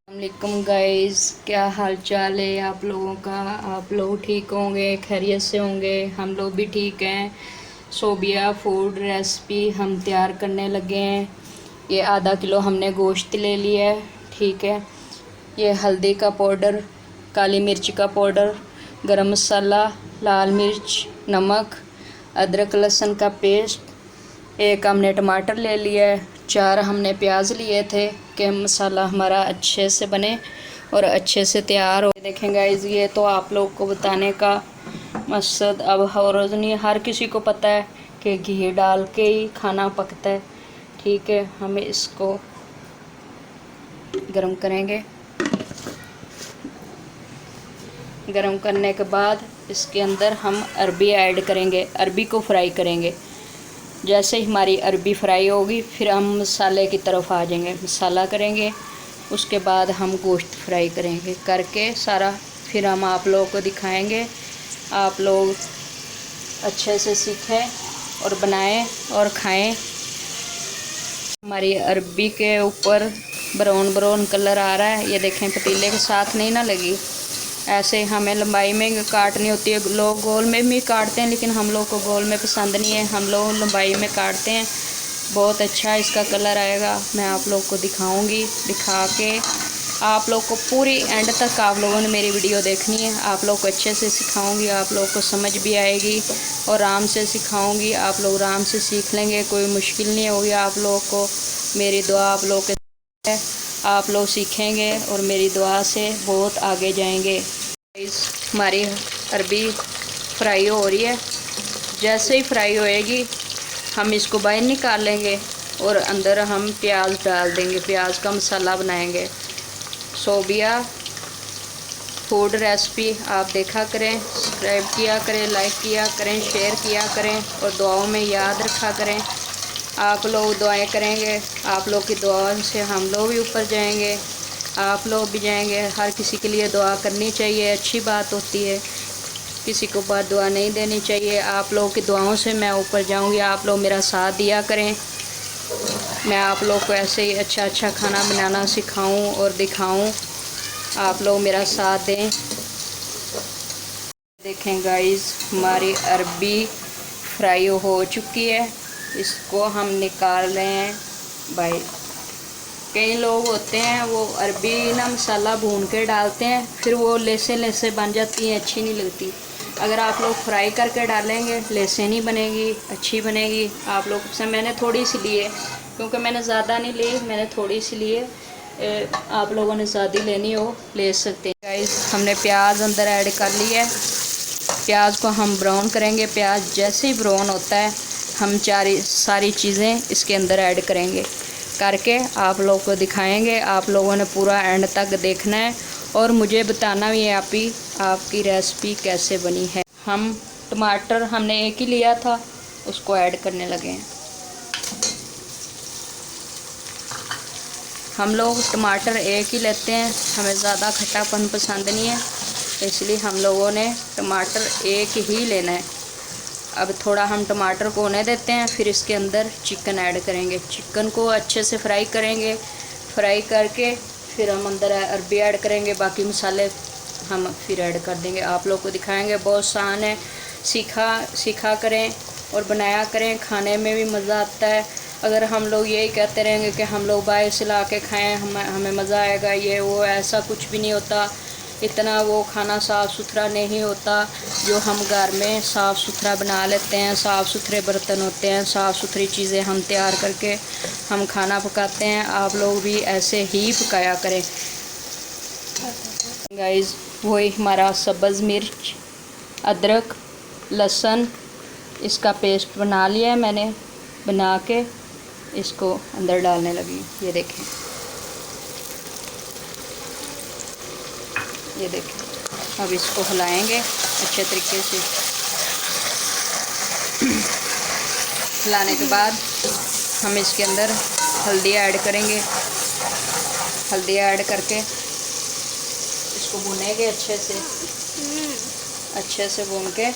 वालेकुम गाइस, क्या हाल चाल है आप लोगों का। आप लोग ठीक होंगे, खैरियत से होंगे। हम लोग भी ठीक हैं। सोबिया फूड रेसिपी हम तैयार करने लगे हैं। ये आधा किलो हमने गोश्त ले लिया है, ठीक है। ये हल्दी का पाउडर, काली मिर्च का पाउडर, गरम मसाला, लाल मिर्च, नमक, अदरक लहसुन का पेस्ट, एक हमने टमाटर ले लिया है, 4 हमने प्याज लिए थे कि मसाला हमारा अच्छे से बने और अच्छे से तैयार हो। देखें गाइस, ये तो आप लोग को बताने का मकसद अब रोज़ नहीं, हर किसी को पता है कि घी डाल के ही खाना पकता है, ठीक है। हमें इसको गरम करेंगे। गरम करने के बाद इसके अंदर हम अरबी ऐड करेंगे, अरबी को फ्राई करेंगे। जैसे ही हमारी अरबी फ्राई होगी फिर हम मसाले की तरफ आ जाएंगे, मसाला करेंगे। उसके बाद हम गोश्त फ्राई करेंगे करके सारा, फिर हम आप लोगों को दिखाएंगे। आप लोग अच्छे से सीखें और बनाएं और खाएं। हमारी अरबी के ऊपर ब्राउन ब्राउन कलर आ रहा है, ये देखें। पतीले के साथ नहीं ना लगी, ऐसे हमें लंबाई में काटनी होती है। लोग गोल में भी काटते हैं, लेकिन हम लोग को गोल में पसंद नहीं है, हम लोग लंबाई में काटते हैं। बहुत अच्छा इसका कलर आएगा। मैं आप लोग को दिखाऊंगी, दिखा के आप लोग को पूरी एंड तक आप लोगों ने मेरी वीडियो देखनी है। आप लोग को अच्छे से सिखाऊंगी, आप लोग को समझ भी आएगी और आराम से सिखाऊंगी। आप लोग आराम से सीख लेंगे, कोई मुश्किल नहीं होगी आप लोग को। मेरी दुआ आप लोग के साथ है, आप लोग सीखेंगे और मेरी दुआ से बहुत आगे जाएंगे। हमारी अरबी फ्राई हो रही है, जैसे ही फ्राई होएगी हम इसको बाहर निकाल लेंगे और अंदर हम प्याज डाल देंगे, प्याज का मसाला बनाएंगे। सोबिया फूड रेसिपी आप देखा करें, सब्सक्राइब किया करें, लाइक किया करें, शेयर किया करें और दुआओं में याद रखा करें। आप लोग दुआएं करेंगे, आप लोग की दुआओं से हम लोग भी ऊपर जाएंगे, आप लोग भी जाएंगे। हर किसी के लिए दुआ करनी चाहिए, अच्छी बात होती है। किसी को बात दुआ नहीं देनी चाहिए। आप लोगों की दुआओं से मैं ऊपर जाऊंगी। आप लोग मेरा साथ दिया करें, मैं आप लोग को ऐसे ही अच्छा अच्छा खाना बनाना सिखाऊं और दिखाऊं। आप लोग मेरा साथ दें। देखें गाइस, हमारी अरबी फ्राई हो चुकी है, इसको हम निकाल रहे हैं भाई। कई लोग होते हैं वो अरबी ना मसाला भून के डालते हैं, फिर वो लेसे लेसे बन जाती हैं, अच्छी नहीं लगती। अगर आप लोग फ्राई करके डालेंगे लेसे नहीं बनेगी, अच्छी बनेगी। आप लोग से मैंने थोड़ी सी ली है, क्योंकि मैंने ज़्यादा नहीं ली, मैंने थोड़ी सी ली है। आप लोगों ने ज़्यादा लेनी हो ले सकते हैं। गाइस, हमने प्याज अंदर ऐड कर लिया है। प्याज को हम ब्राउन करेंगे। प्याज जैसे ही ब्राउन होता है हम सारी चीज़ें इसके अंदर ऐड करेंगे, करके आप लोगों को दिखाएंगे। आप लोगों ने पूरा एंड तक देखना है और मुझे बताना भी है आपकी रेसिपी कैसे बनी है। हम टमाटर हमने एक ही लिया था, उसको ऐड करने लगे हैं। हम लोग टमाटर एक ही लेते हैं, हमें ज़्यादा खट्टापन पसंद नहीं है, इसलिए हम लोगों ने टमाटर एक ही लेना है। अब थोड़ा हम टमाटर को होने देते हैं, फिर इसके अंदर चिकन ऐड करेंगे। चिकन को अच्छे से फ्राई करेंगे, फ्राई करके फिर हम अंदर अरबी ऐड करेंगे, बाकी मसाले हम फिर ऐड कर देंगे। आप लोग को दिखाएंगे, बहुत आसान है। सीखा करें और बनाया करें, खाने में भी मज़ा आता है। अगर हम लोग यही कहते रहेंगे कि हम लोग बाहर से ला के खाएँ, हमें मज़ा आएगा, ये वो, ऐसा कुछ भी नहीं होता। इतना वो खाना साफ़ सुथरा नहीं होता जो हम घर में साफ़ सुथरा बना लेते हैं। साफ़ सुथरे बर्तन होते हैं, साफ़ सुथरी चीज़ें हम तैयार करके हम खाना पकाते हैं। आप लोग भी ऐसे ही पकाया करें। गाइस, वही हमारा सब्ज़ मिर्च, अदरक, लहसुन, इसका पेस्ट बना लिया है मैंने। बना के इसको अंदर डालने लगी। ये देखें, ये देखें। अब इसको हिलाएंगे अच्छे तरीके से। हिलाने के बाद हम इसके अंदर हल्दी ऐड करेंगे। हल्दी ऐड करके इसको भुनेंगे अच्छे से भून के।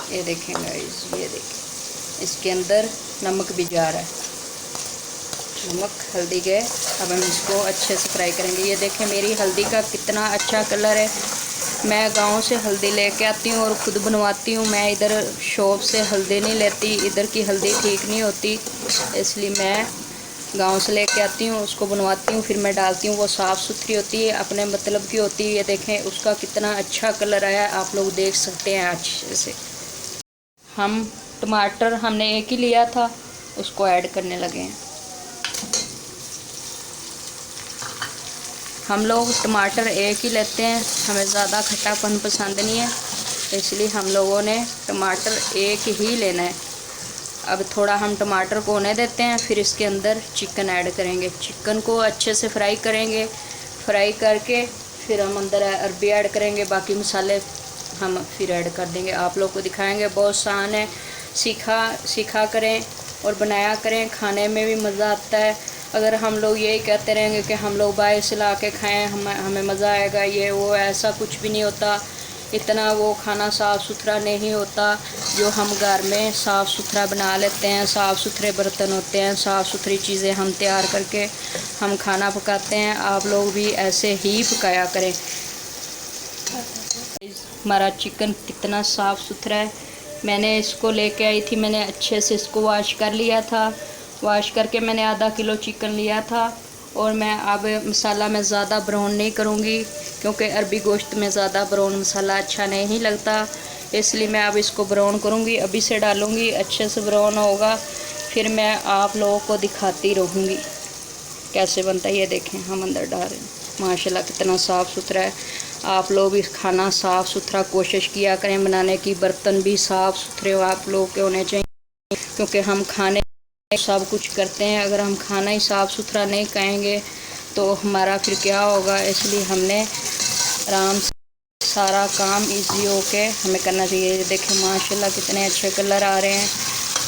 ये देखें गाइस, ये देखें, इसके अंदर नमक भी जा रहा है। नमक हल्दी गए। अब हम इसको अच्छे से फ्राई करेंगे। ये देखें मेरी हल्दी का कितना अच्छा कलर है। मैं गांव से हल्दी लेके आती हूँ और ख़ुद बनवाती हूँ। मैं इधर शॉप से हल्दी नहीं लेती, इधर की हल्दी ठीक नहीं होती, इसलिए मैं गांव से लेके आती हूँ, उसको बनवाती हूँ, फिर मैं डालती हूँ। वो साफ़ सुथरी होती है, अपने मतलब की होती है। ये देखें उसका कितना अच्छा कलर आया, आप लोग देख सकते हैं अच्छे से। हम टमाटर हमने एक ही लिया था, उसको ऐड करने लगे हैं। हम लोग टमाटर एक ही लेते हैं, हमें ज़्यादा खट्टापन पसंद नहीं है, इसलिए हम लोगों ने टमाटर एक ही लेना है। अब थोड़ा हम टमाटर को होने देते हैं, फिर इसके अंदर चिकन ऐड करेंगे। चिकन को अच्छे से फ्राई करेंगे। फ्राई करके फिर हम अंदर अरबी ऐड करेंगे, बाकी मसाले हम फिर ऐड कर देंगे। आप लोग को दिखाएंगे। बहुत आसान है, सीखा करें और बनाया करें, खाने में भी मज़ा आता है। अगर हम लोग यही कहते रहेंगे कि हम लोग बाहर से ला के खाएँ, हमें मज़ा आएगा, ये वो, ऐसा कुछ भी नहीं होता। इतना वो खाना साफ़ सुथरा नहीं होता जो हम घर में साफ़ सुथरा बना लेते हैं। साफ़ सुथरे बर्तन होते हैं, साफ़ सुथरी चीज़ें हम तैयार करके हम खाना पकाते हैं। आप लोग भी ऐसे ही पकाया करें। हमारा चिकन कितना साफ़ सुथरा है। मैंने इसको लेके आई थी, मैंने अच्छे से इसको वॉश कर लिया था। वॉश करके मैंने आधा किलो चिकन लिया था। और मैं अब मसाला मैं ज़्यादा ब्राउन नहीं करूँगी, क्योंकि अरबी गोश्त में ज़्यादा ब्राउन मसाला अच्छा नहीं लगता, इसलिए मैं अब इसको ब्राउन करूँगी। अभी से डालूँगी, अच्छे से ब्राउन होगा, फिर मैं आप लोगों को दिखाती रहूँगी कैसे बनता है। ये देखें हम अंदर डाल रहे हैं। माशाल्लाह कितना साफ़ सुथरा है। आप लोग भी खाना साफ़ सुथरा कोशिश किया करें बनाने की। बर्तन भी साफ़ सुथरे आप लोग के होने चाहिए, क्योंकि हम खाने सब कुछ करते हैं। अगर हम खाना ही साफ़ सुथरा नहीं खाएंगे तो हमारा फिर क्या होगा। इसलिए हमने आराम से सारा काम इजी होके हमें करना चाहिए। देखें माशाल्लाह कितने अच्छे कलर आ रहे हैं।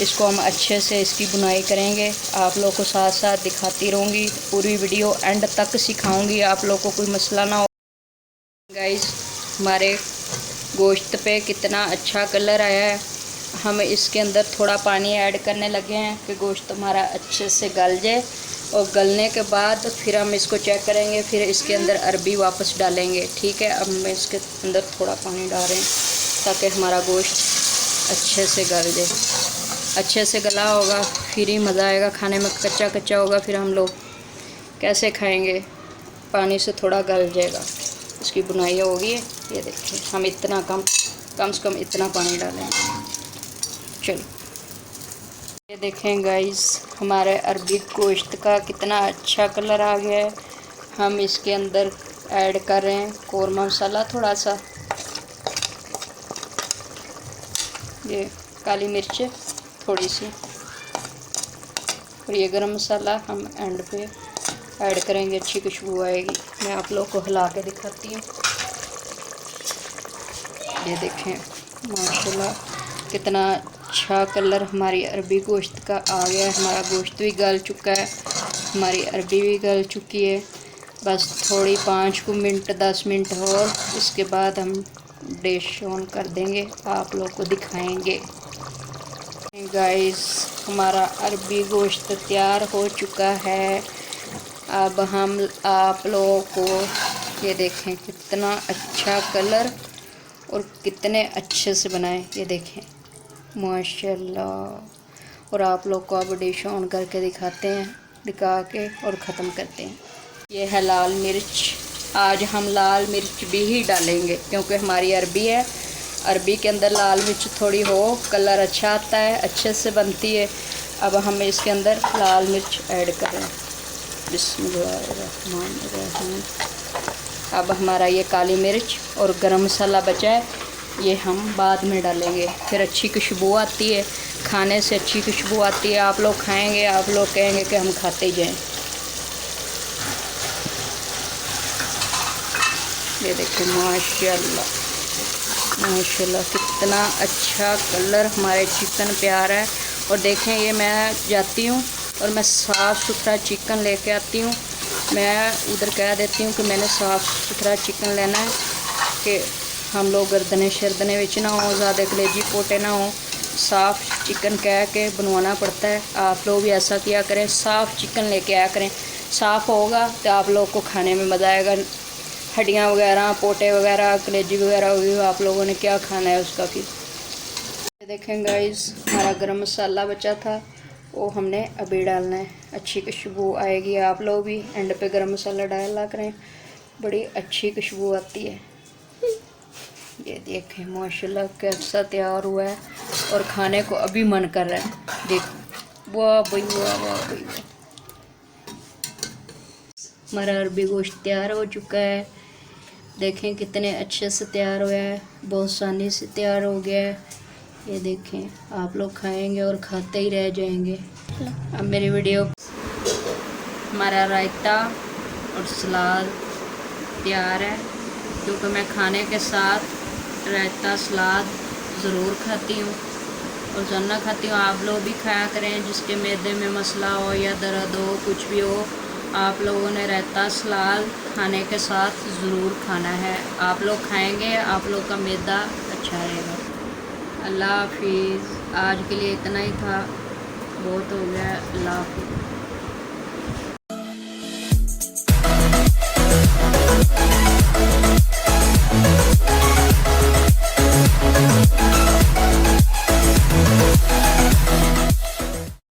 इसको हम अच्छे से इसकी बुनाई करेंगे। आप लोग को साथ साथ दिखाती रहूँगी, पूरी वीडियो एंड तक सिखाऊंगी, आप लोग को कोई मसला ना हो। गाइस हमारे गोश्त पे कितना अच्छा कलर आया है। हम इसके अंदर थोड़ा पानी ऐड करने लगे हैं कि गोश्त हमारा अच्छे से गल जाए, और गलने के बाद फिर हम इसको चेक करेंगे, फिर इसके अंदर अरबी वापस डालेंगे। ठीक है, अब मैं इसके अंदर थोड़ा पानी डाल रहे हैं ताकि हमारा गोश्त अच्छे से गल जाए। अच्छे से गला होगा फिर ही मज़ा आएगा खाने में। कच्चा कच्चा होगा फिर हम लोग कैसे खाएंगे। पानी से थोड़ा गल जाएगा। इसकी बुनाई होगी। ये देखिए हम इतना कम से कम इतना पानी डालेंगे। चलो ये देखें गाइस हमारे अरबी गोश्त का कितना अच्छा कलर आ गया है। हम इसके अंदर ऐड कर रहे हैं कौरमा मसाला थोड़ा सा, ये काली मिर्च थोड़ी सी, और ये गरम मसाला हम एंड पे ऐड करेंगे, अच्छी खुशबू आएगी। मैं आप लोग को हिला के दिखाती हूँ। ये देखें माशाल्लाह कितना अच्छा कलर हमारी अरबी गोश्त का आ गया है। हमारा गोश्त भी गल चुका है, हमारी अरबी भी गल चुकी है। बस थोड़ी 5 मिनट 10 मिनट और, इसके बाद हम डिश ऑन कर देंगे, आप लोग को दिखाएंगे। गाइस हमारा अरबी गोश्त तैयार हो चुका है। अब हम आप लोगों को ये देखें कितना अच्छा कलर और कितने अच्छे से बनाए। ये देखें माशाल्लाह। और आप लोग को अब डिश ऑन करके दिखाते हैं, दिखा के और ख़त्म करते हैं। ये है लाल मिर्च। आज हम लाल मिर्च भी ही डालेंगे, क्योंकि हमारी अरबी है। अरबी के अंदर लाल मिर्च थोड़ी हो, कलर अच्छा आता है, अच्छे से बनती है। अब हम इसके अंदर लाल मिर्च ऐड कर रहे हैं। बिस्मिल्लाहिर्रहमानिर्रहीम। अब हमारा ये काली मिर्च और गरम मसाला बचा है, ये हम बाद में डालेंगे। फिर अच्छी खुशबू आती है, खाने से अच्छी खुशबू आती है। आप लोग खाएंगे, आप लोग कहेंगे कि हम खाते ही जाएँ। ये देखिए माशाल्लाह माशाल्लाह कितना अच्छा कलर हमारे चिकन प्यार है। और देखें ये मैं जाती हूँ और मैं साफ़ सुथरा चिकन लेके आती हूँ। मैं उधर कह देती हूँ कि मैंने साफ़ सुथरा चिकन लेना है, कि हम लोग गर्दने शर्दने विच ना हो, ज़्यादा कलेजी पोटे ना हो। साफ़ चिकन कह के बनवाना पड़ता है। आप लोग भी ऐसा किया करें, साफ़ चिकन लेके आया करें। साफ़ होगा तो आप लोग को खाने में मज़ा आएगा। हड्डियाँ वगैरह, पोटे वगैरह, कलेजी वगैरह होगी, आप लोगों ने क्या खाना है उसका। फिर देखें गाइस, हमारा गरम मसाला बचा था, वो हमने अभी डालना है। अच्छी खुशबू आएगी। आप लोग भी एंड पे गरम मसाला डाला करें, बड़ी अच्छी खुशबू आती है। ये देखें माशाल्लाह कैसा तैयार हुआ है और खाने को अभी मन कर रहा है। देखो, वाह भाई वाह, वाह भाई वाह। हमारा अरबी गोश्त तैयार हो चुका है। देखें कितने अच्छे से तैयार हुआ है, बहुत आसानी से तैयार हो गया है। ये देखें, आप लोग खाएंगे और खाते ही रह जाएंगे। अब मेरी वीडियो, हमारा रायता और सलाद तैयार है, क्योंकि मैं खाने के साथ रायता सलाद ज़रूर खाती हूँ और जानना खाती हूँ। आप लोग भी खाया करें, जिसके मैदे में मसला हो या दर्द हो, कुछ भी हो, आप लोगों ने रायता सलाद खाने के साथ ज़रूर खाना है। आप लोग खाएंगे, आप लोग का मैदा अच्छा रहेगा। अल्लाह हाफिज़। आज के लिए इतना ही था, बहुत हो गया। अल्लाह हाफिज़।